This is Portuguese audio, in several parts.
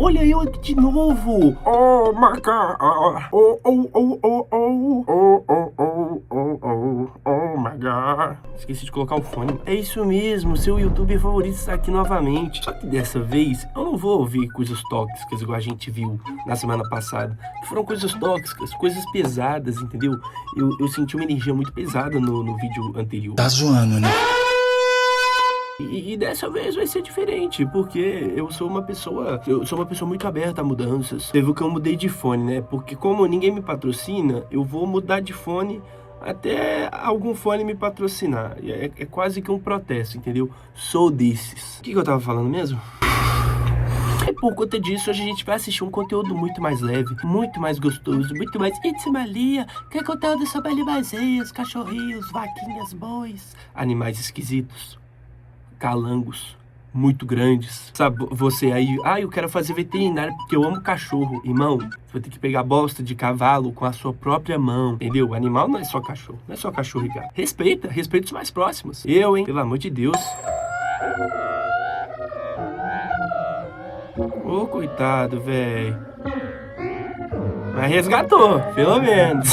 Olha eu aqui de novo. Oh, maca. Oh, oh, oh, oh, oh. Oh, oh, oh, oh, oh. Oh, my God. Esqueci de colocar o fone. É isso mesmo, seu youtuber favorito está aqui novamente. Só que dessa vez, eu não vou ouvir coisas tóxicas igual a gente viu na semana passada. Foram coisas tóxicas, coisas pesadas, entendeu? Eu senti uma energia muito pesada no vídeo anterior. Tá zoando, né? E dessa vez vai ser diferente, porque eu sou uma pessoa muito aberta a mudanças. Teve que eu mudei de fone, né? Porque como ninguém me patrocina, eu vou mudar de fone até algum fone me patrocinar. É quase que um protesto, entendeu? Sou desses. O que eu tava falando mesmo? E por conta disso, hoje a gente vai assistir um conteúdo muito mais leve, muito mais gostoso, muito mais Maria, que é conteúdo sobre animaizinhos, cachorrinhos, vaquinhas, bois, animais esquisitos, calangos muito grandes. Sabe, você aí, eu quero fazer veterinário porque eu amo cachorro. Irmão, você vai ter que pegar bosta de cavalo com a sua própria mão, entendeu? Animal não é só cachorro, não é só cachorro e gato. Respeita os mais próximos. Eu, hein, pelo amor de Deus. Ô, coitado, velho. Mas resgatou, pelo menos.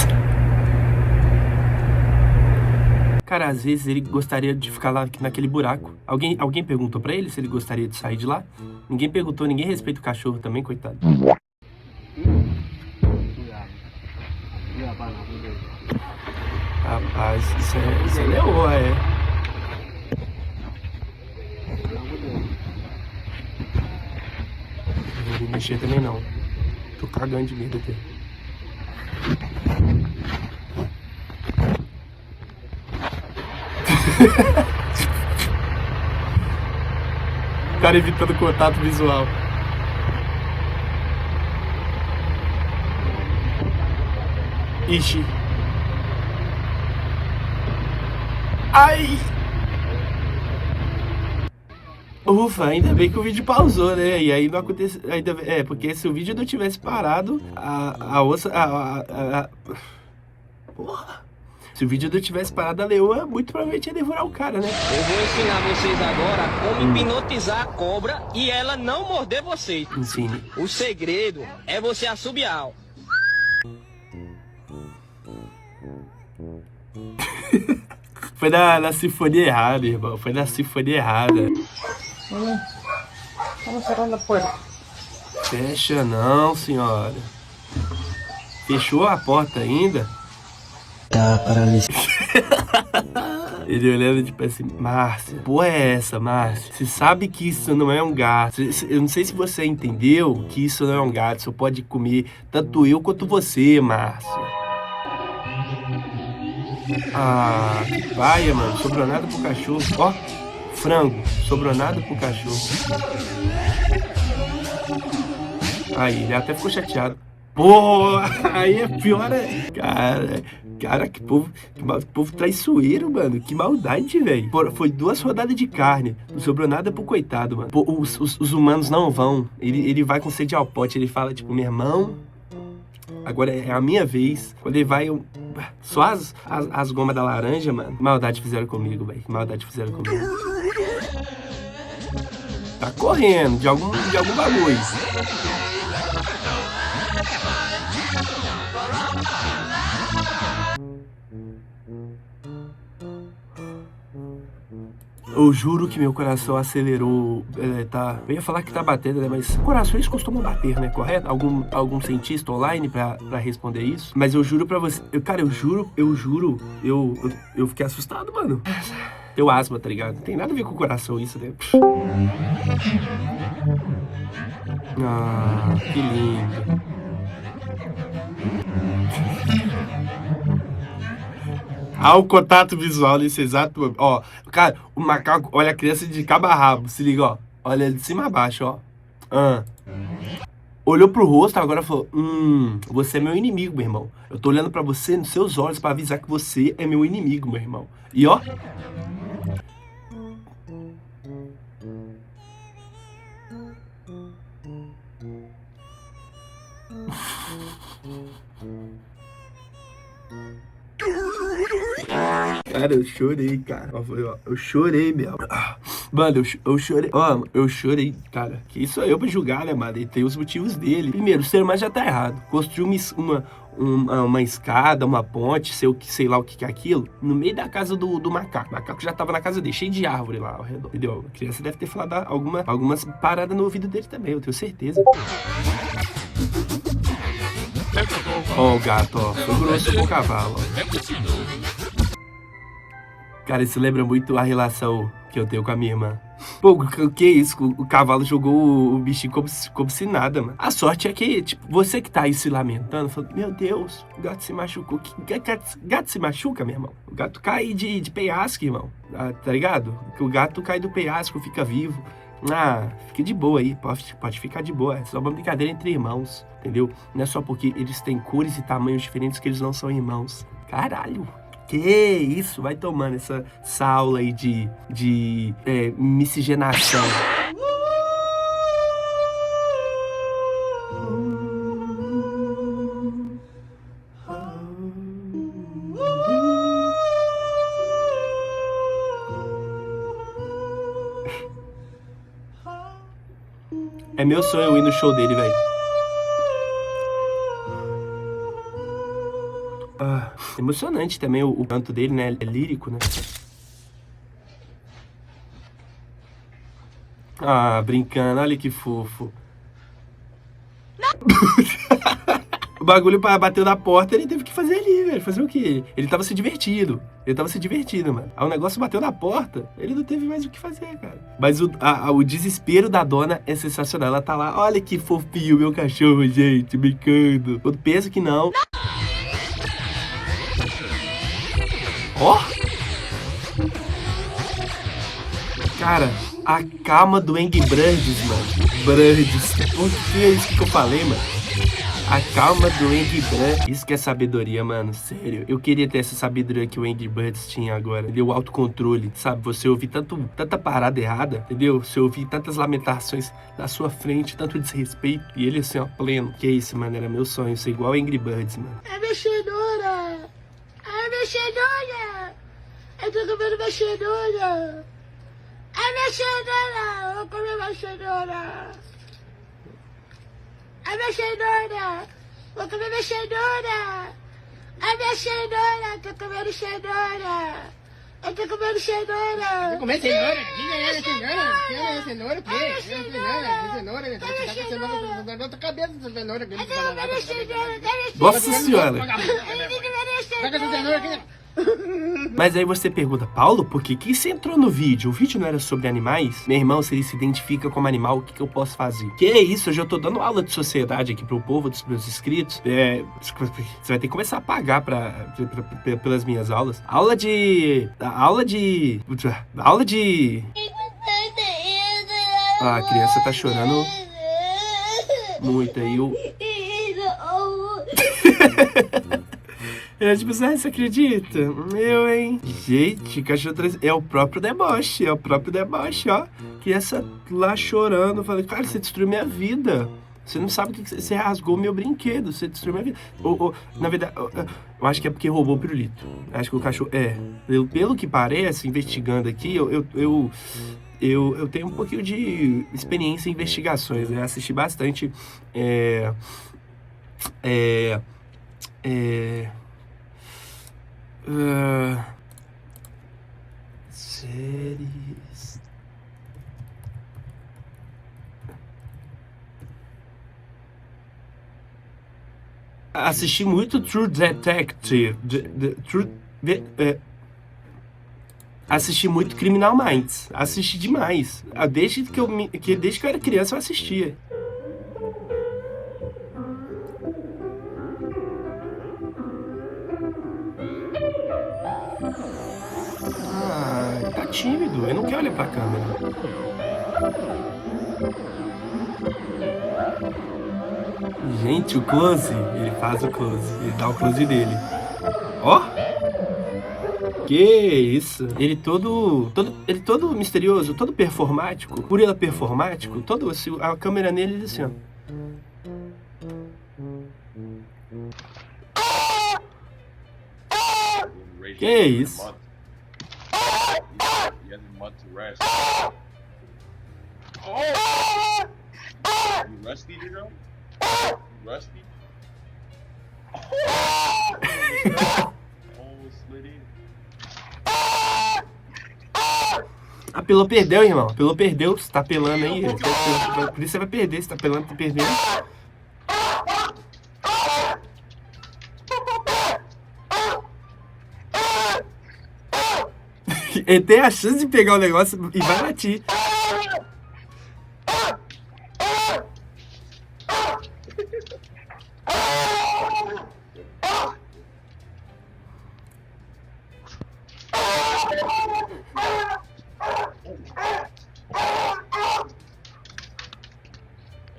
Cara, às vezes ele gostaria de ficar lá naquele buraco. Alguém perguntou pra ele se ele gostaria de sair de lá? Ninguém perguntou, ninguém respeita o cachorro também, coitado. Rapaz, isso é leoa, é. Não vou me mexer também não. Tô cagando de medo até. O cara evitando contato visual. Ixi. Ai! Ufa, ainda bem que o vídeo pausou, né? E aí não aconteceu. Porque se o vídeo não tivesse parado, a ossa. Porra! Se o vídeo não tivesse parado, a leoa muito provavelmente ia devorar o cara, né? Eu vou ensinar vocês agora como hipnotizar a cobra e ela não morder vocês. Ensine. O segredo é você assobiar. Foi na sinfonia errada, irmão. Foi na sinfonia errada. Vamos cerrar a porta. Fecha não, senhora. Fechou a porta ainda? Tá paralisado. Ele olhando tipo assim, Márcia, porra é essa, Márcia? Você sabe que isso não é um gato. Eu não sei se você entendeu que isso não é um gato. Você pode comer tanto eu quanto você, Márcia. Ah, que paia, mano. Sobrou nada pro cachorro. Ó, frango. Sobrou nada pro cachorro. Aí, ele até ficou chateado. Pô, aí é pior, Cara, que povo traiçoeiro, mano. Que maldade, velho. Foi 2 rodadas de carne. Não sobrou nada pro coitado, mano. Pô, os humanos não vão. Ele vai com sede ao pote. Ele fala, tipo, meu irmão, agora é a minha vez. Quando ele vai, só as gomas da laranja, mano. Maldade fizeram comigo, velho. Maldade fizeram comigo. Tá correndo de algum bagulho. Eu juro que meu coração acelerou, tá... Eu ia falar que tá batendo, né? Mas corações costumam bater, né? Correto? Algum cientista online pra responder isso? Mas eu juro pra você... Cara, eu juro... Eu fiquei assustado, mano. Teu asma, tá ligado? Não tem nada a ver com o coração isso, né? Ah, que lindo. Há o contato visual nesse exato momento. Ó, cara, o macaco olha a criança de cabo a rabo. Se liga, ó. Olha de cima a baixo, ó. Olhou pro rosto, agora falou: você é meu inimigo, meu irmão. Eu tô olhando pra você nos seus olhos pra avisar que você é meu inimigo, meu irmão. E ó. Cara, eu chorei, cara. Eu chorei mesmo. Mano, eu chorei. Ó, eu chorei, cara. Que isso é eu pra julgar, né, mano? Ele tem os motivos dele. Primeiro, o ser humano já tá errado. Construiu uma escada, uma ponte, sei lá o que é aquilo, no meio da casa do macaco. O macaco já tava na casa dele, cheio de árvore lá ao redor. Entendeu? A criança deve ter falado algumas paradas no ouvido dele também, eu tenho certeza. Ó, o gato, ó. Foi grosso com o cavalo, ó. Cara, isso lembra muito a relação que eu tenho com a minha irmã. Pô, o que é isso? O cavalo jogou o bichinho como se nada, mano. A sorte é que, tipo, você que tá aí se lamentando, falando, meu Deus, o gato se machucou. Gato se machuca, meu irmão? O gato cai de penhasco, irmão. Ah, tá ligado? O gato cai do penhasco, fica vivo. Ah, fica de boa aí, pode ficar de boa. É só uma brincadeira entre irmãos, entendeu? Não é só porque eles têm cores e tamanhos diferentes que eles não são irmãos. Caralho! Que isso, vai tomando essa aula aí de miscigenação. É meu sonho eu ir no show dele, velho. Ah, emocionante também o canto dele, né? É lírico, né? Ah, brincando, olha que fofo. O bagulho bateu na porta, ele teve que fazer ali, velho. Fazer o quê? Ele tava se divertindo. Mano. Aí o negócio bateu na porta, ele não teve mais o que fazer, cara. Mas o desespero da dona é sensacional. Ela tá lá, olha que fofinho meu cachorro, gente, brincando. Quando pensa que não... Ó! Cara, a calma do Angry Birds, mano. Birds. Por que é isso que eu falei, mano? A calma do Angry Birds. Isso que é sabedoria, mano. Sério. Eu queria ter essa sabedoria que o Angry Birds tinha agora. Entendeu? O autocontrole, sabe? Você ouvir tanta parada errada, entendeu? Você ouvir tantas lamentações na sua frente, tanto desrespeito. E ele assim, ó, pleno. Que isso, mano. Era meu sonho ser igual o Angry Birds, mano. É mexedora! É mexedora! Eu tô comendo mexedora! É mexedora! Vou comer mexedora! É mexedora! Vou comer mexedora! É mexedora! Tô comendo cenoura! Eu tô comendo cenoura! Vou comer cenoura? Diga cenoura! Quer cenoura? O quê? Cenoura? Cenoura? Na tua cabeça essa cenoura. Eu tô comendo cenoura! Nossa senhora! Pega essa cenoura aqui. Mas aí você pergunta, Paulo, por que você entrou no vídeo? O vídeo não era sobre animais? Meu irmão, se ele se identifica como animal, o que eu posso fazer? Que é isso? Hoje eu tô dando aula de sociedade aqui pro povo, dos meus inscritos. Você vai ter que começar a pagar pelas minhas aulas. Aula de... Ah, a criança tá chorando muito aí. É tipo, você acredita? Eu, hein? Gente, cachorro é o próprio deboche, ó. Criança lá chorando, falei, cara, você destruiu minha vida. Você não sabe o que você rasgou meu brinquedo, você destruiu minha vida. Na verdade, eu acho que é porque roubou o pirulito. Acho que o cachorro. Pelo que parece, investigando aqui, eu tenho um pouquinho de experiência em investigações, né? Assisti bastante. Séries. Assisti muito True Detective. Assisti muito Criminal Minds. Assisti demais. Desde que eu era criança eu assistia. Tá tímido, ele não quer olhar pra câmera. Gente, o close, ele faz o close, ele dá o close dele. Ó! Que isso? Ele todo misterioso, todo performático, por ele performático, todo assim, a câmera nele assim, ó. Que isso? You have a month to rest. You rusty, Jerome? You rusty? Oh, slid in. Apelou, perdeu, irmão. Apelou, perdeu. Você tá apelando aí. Por isso você vai perder. Você tá apelando, tá perdendo. Ele tem a chance de pegar o negócio e vai latir.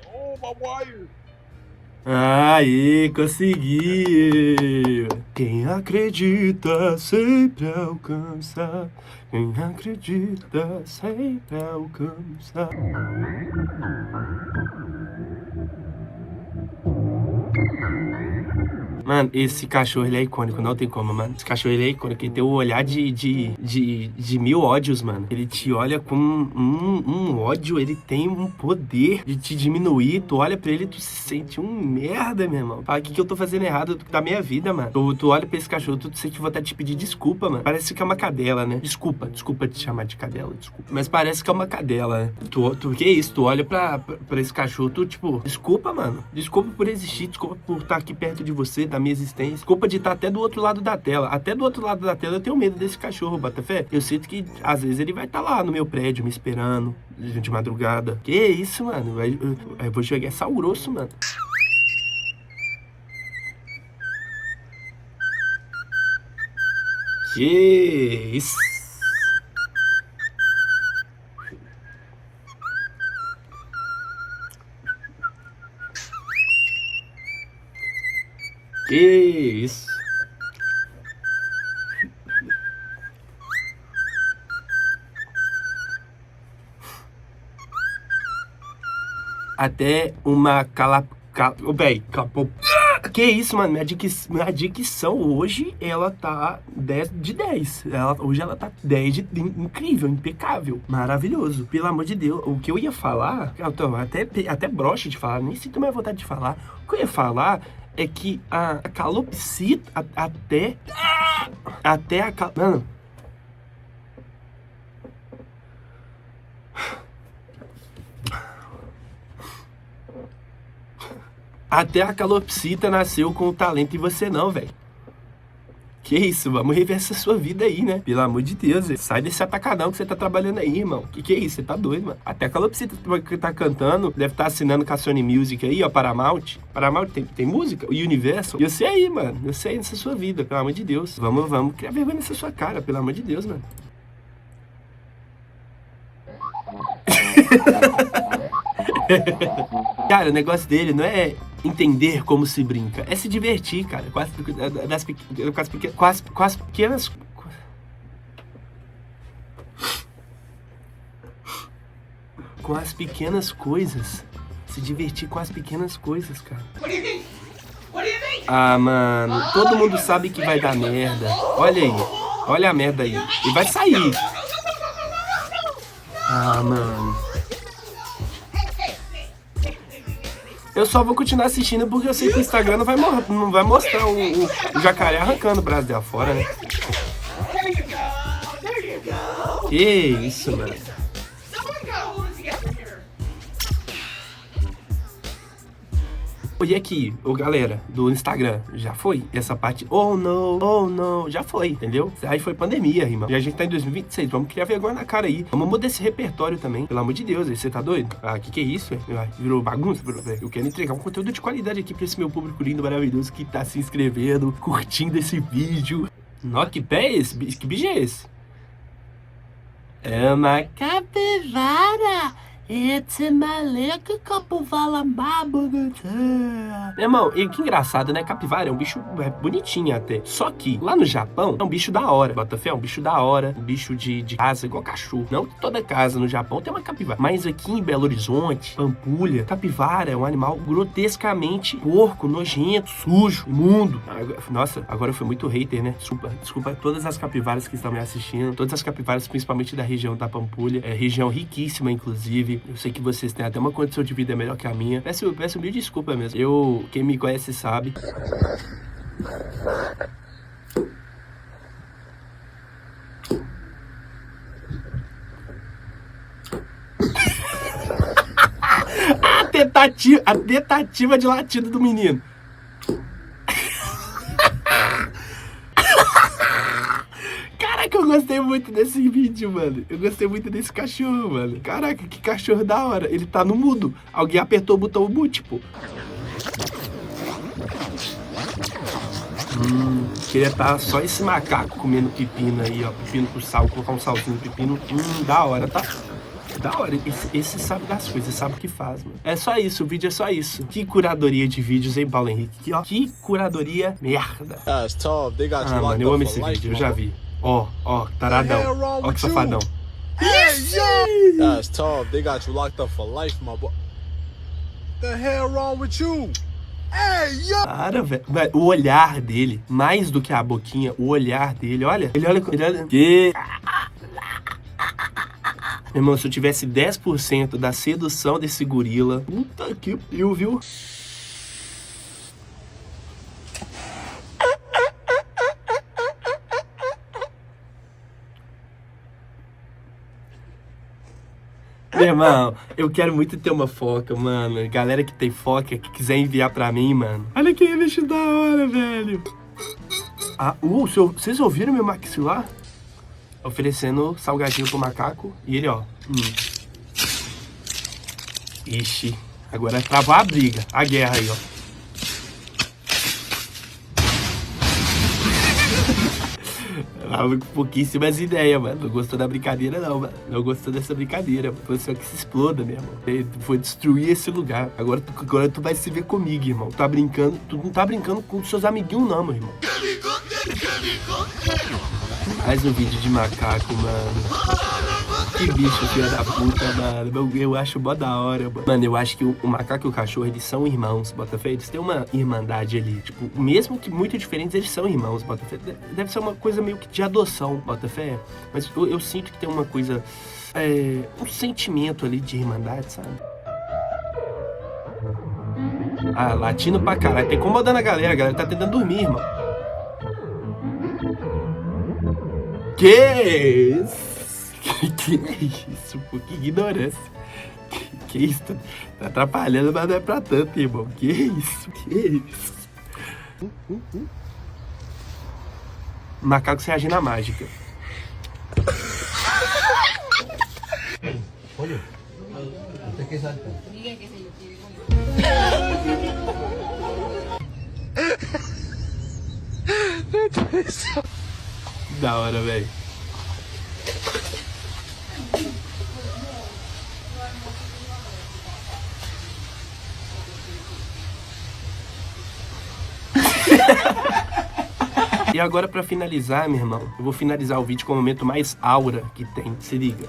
Oh, my wire. Aí, conseguiu! Quem acredita sempre alcança. Quem acredita sempre alcança. Mano, esse cachorro, ele é icônico, não tem como, mano. Esse cachorro, ele é icônico, ele tem o olhar de mil ódios, mano. Ele te olha com um ódio, ele tem um poder de te diminuir. Tu olha pra ele e tu se sente um merda, meu irmão. Fala, o que eu tô fazendo errado da minha vida, mano? Tu olha pra esse cachorro, tu sente vontade de pedir desculpa, mano. Parece que é uma cadela, né? Desculpa te chamar de cadela, desculpa. Mas parece que é uma cadela, né? Que isso? Tu olha pra esse cachorro, tu, tipo, desculpa, mano. Desculpa por existir, desculpa por estar aqui perto de você, da minha existência. Desculpa de estar até do outro lado da tela. Até do outro lado da tela eu tenho medo desse cachorro, Botafé. Eu sinto que, às vezes, ele vai estar lá no meu prédio, me esperando, de madrugada. Que isso, mano? Eu vou jogar sal grosso, mano. Que isso? Que isso? Até uma véi, que isso, mano? Minha dicção hoje, ela tá 10 de 10. Hoje ela tá 10 de... Incrível, impecável, maravilhoso. Pelo amor de Deus, o que eu ia falar... Eu tô até broxa de falar, nem sinto mais vontade de falar. O que eu ia falar é que a calopsita até a... Mano... Até a calopsita nasceu com o talento e você não, velho. Que isso, vamos rever essa sua vida aí, né? Pelo amor de Deus, véio. Sai desse atacadão que você tá trabalhando aí, irmão. Que é isso? Você tá doido, mano. Até a calopsita que tá cantando, deve estar assinando com a Sony Music aí, ó, Paramount. Paramount tem música? O Universal. E eu sei aí, mano. Eu sei nessa sua vida, pelo amor de Deus. Vamos criar vergonha nessa sua cara, pelo amor de Deus, mano. Cara, o negócio dele não é entender como se brinca, é se divertir, cara. Com as pequenas... Com as pequenas coisas. Se divertir com as pequenas coisas, cara. Ah, mano, todo mundo sabe que vai dar merda. Olha aí, olha a merda aí. E vai sair. Ah, mano. Eu só vou continuar assistindo porque eu sei que o Instagram não vai mostrar o jacaré arrancando o braço dela fora, né? Que isso, mano. E aqui, galera do Instagram, já foi essa parte? Oh não, já foi, entendeu? Aí foi pandemia, irmão. E a gente tá em 2026, vamos criar vergonha na cara aí. Vamos mudar esse repertório também, pelo amor de Deus, você tá doido? Ah, que é isso, velho? Virou bagunça, velho. Eu quero entregar um conteúdo de qualidade aqui pra esse meu público lindo, maravilhoso, que tá se inscrevendo, curtindo esse vídeo. Nossa, que pé é esse? Que bicho é esse? É uma capivara! Esse maleco capivara babugutã. Meu irmão, e que engraçado, né? Capivara é um bicho bonitinho até. Só que lá no Japão é um bicho da hora. Botafé é um bicho da hora. Um bicho de casa, igual cachorro. Não que toda casa no Japão tem uma capivara. Mas aqui em Belo Horizonte, Pampulha, capivara é um animal grotescamente porco, nojento, sujo, imundo. Nossa, agora foi muito hater, né? Desculpa todas as capivaras que estão me assistindo. Todas as capivaras, principalmente da região da Pampulha. É região riquíssima, inclusive. humilde. Eu sei que vocês têm até uma condição de vida melhor que a minha. Peço mil desculpas mesmo. Quem me conhece sabe. A tentativa de latido do menino. Caraca, eu gostei muito desse vídeo, mano. Eu gostei muito desse cachorro, mano. Caraca, que cachorro da hora. Ele tá no mudo. Alguém apertou o botão mute, tipo. Queria estar só esse macaco comendo pepino aí, ó. Pepino com sal, colocar um salzinho no pepino. Da hora, tá? Da hora, esse sabe das coisas, sabe o que faz, mano. É só isso, o vídeo é só isso. Que curadoria de vídeos, hein, Paulo Henrique? Que curadoria merda. Mano, eu amo esse vídeo, eu já vi. Ó, taradão. Ó que safadão. That's tough. They got you locked up for life, my boy. The hell wrong with you? Hey, yo! Cara, velho, o olhar dele, mais do que a boquinha, o olhar dele, olha. Ele olha. Que... Meu irmão, se eu tivesse 10% da sedução desse gorila... Puta que pariu, viu? Meu irmão, eu quero muito ter uma foca, mano. Galera que tem foca, que quiser enviar pra mim, mano. Olha que bicho da hora, velho. Vocês ouviram meu maxilar? Oferecendo salgadinho pro macaco. E ele, ó. Ixi. Agora travou a briga. A guerra aí, ó. Com pouquíssimas ideias, mano. Não gostou da brincadeira, não, mano. Não gostou dessa brincadeira, mano. Você que se exploda mesmo. Foi destruir esse lugar. Agora tu vai se ver comigo, irmão. Tu não tá brincando com seus amiguinhos, não, meu irmão. Mais um vídeo de macaco, mano. Que bicho, filho da puta, mano. Eu acho mó da hora, mano. Mano, eu acho que o macaco e o cachorro, eles são irmãos, Botafé. Eles têm uma irmandade ali. Tipo, mesmo que muito diferentes, eles são irmãos, Botafé. Deve ser uma coisa meio que de adoção, Botafé. Mas eu sinto que tem uma coisa... um sentimento ali de irmandade, sabe? Latindo pra caralho. Tá incomodando a galera tá tentando dormir, irmão. Que isso? Que é isso, pô? Que ignorância. Que isso? Tá atrapalhando, mas não é pra tanto, irmão. Que isso? Que isso? Macaco se reagir na mágica. Olha. ¿Usted qué salta? Da hora, velho. E agora, pra finalizar, meu irmão, eu vou finalizar o vídeo com o momento mais aura que tem. Se liga.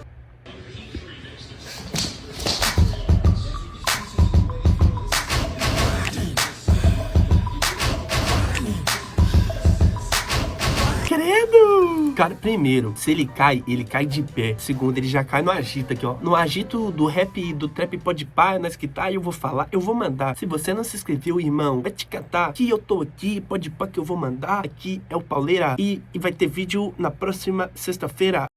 Credo! Cara, primeiro, se ele cai de pé. Segundo, ele já cai no agito aqui, ó. No agito do rap, do trap podpah, nós que tá, eu vou falar, eu vou mandar. Se você não se inscreveu, irmão, vai te catar. Que eu tô aqui, podpah que eu vou mandar. Aqui é o Pauleira. E vai ter vídeo na próxima sexta-feira.